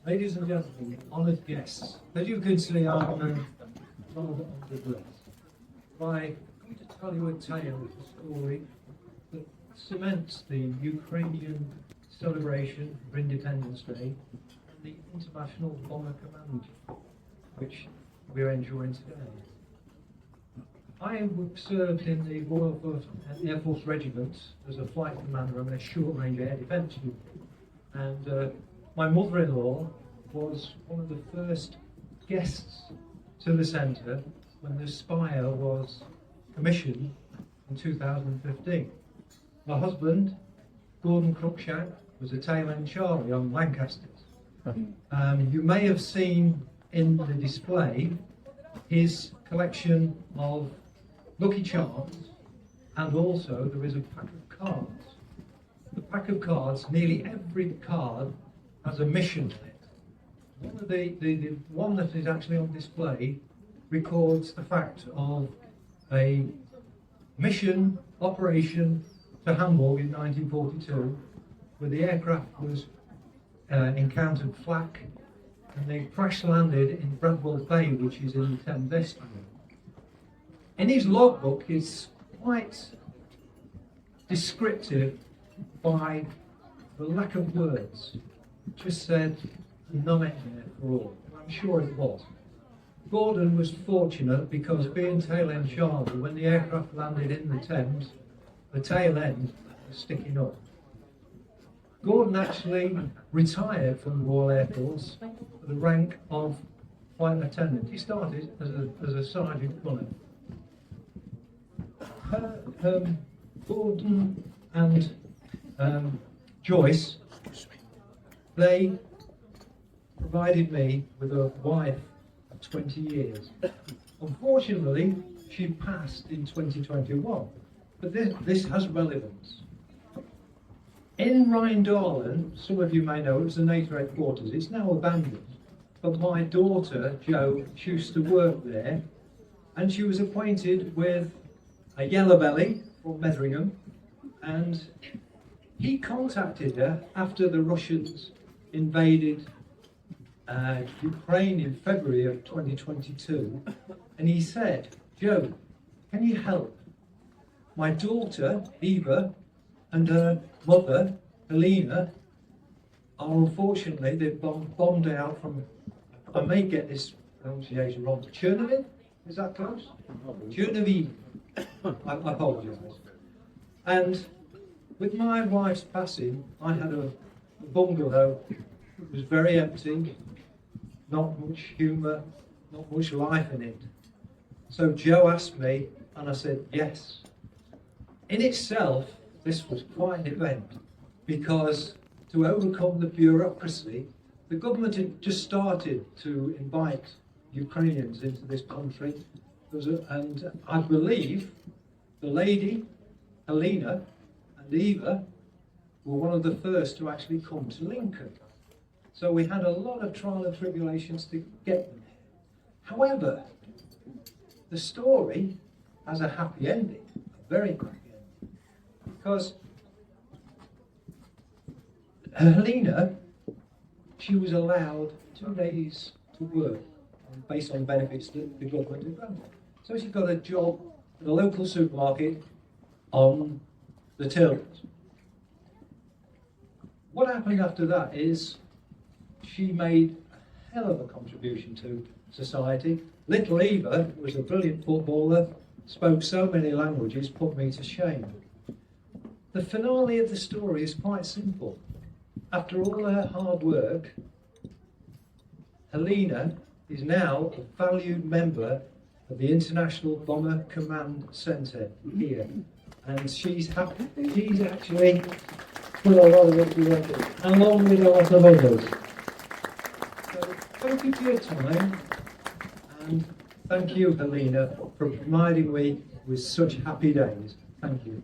Ladies and gentlemen, honoured guests, as you can see, I'm rather underdressed. I'm going to tell you a tale, a story that cements the Ukrainian celebration of Independence Day and the International Bomber Command, which we're enjoying today. I served in the Royal Air Force Regiment as a flight commander on a short-range air defence unit, and my mother-in-law was one of the first guests to the centre when the Spire was commissioned in 2015. My husband, Gordon Cruikshank, was a tail-end Charlie on Lancasters. You may have seen in the display his collection of Lucky Charms, and also there is a pack of cards. The pack of cards, nearly every card has a mission in it. The one that is actually on display records the fact of a mission operation to Hamburg in 1942, where the aircraft was encountered flak and they crash landed in Bradwell Bay, which is in the Thames estuary. In his logbook, it's quite descriptive by the lack of words. It just said, none there for all. I'm sure it was. Gordon was fortunate because being tail-end Charlie, when the aircraft landed in the Thames, the tail end was sticking up. Gordon actually retired from the Royal Air Force with the rank of flight lieutenant. He started as a sergeant gunner. Gordon and Joyce, they provided me with a wife of 20 years. Unfortunately, she passed in 2021, but this has relevance. In Rheindarlen, some of you may know, it was the NATO headquarters. It's now abandoned, but my daughter, Jo, she used to work there, and she was acquainted with a yellow belly from Metheringham, and he contacted her after the Russians invaded Ukraine in February of 2022, and he said, "Jo, can you help? My daughter, Eva, and her mother, Halyna, are unfortunately, they've bombed out from, I may get this pronunciation wrong, Chernobyl? Is that close? Chernobyl. I apologise. And with my wife's passing, I had a bungalow. It was very empty, not much humour, not much life in it. So Jo asked me, and I said yes. In itself, this was quite an event, because to overcome the bureaucracy, the government had just started to invite Ukrainians into this country. And I believe the lady, Halyna, and Eva were one of the first to actually come to Lincoln. So we had a lot of trial and tribulations to get them here. However, the story has a happy ending, a very happy ending, because Halyna, she was allowed 2 days to work based on benefits that the government had granted. So she got a job at a local supermarket on the tills. What happened after that is she made a hell of a contribution to society. Little Eva was a brilliant footballer, spoke so many languages, put me to shame. The finale of the story is quite simple. After all her hard work, Halyna is now a valued member of the International Bomber Command Centre here. And she's happy. She's actually put a lot of it work, along with a lot of others. So thank you for your time, and thank you, Halyna, for providing me with such happy days. Thank you.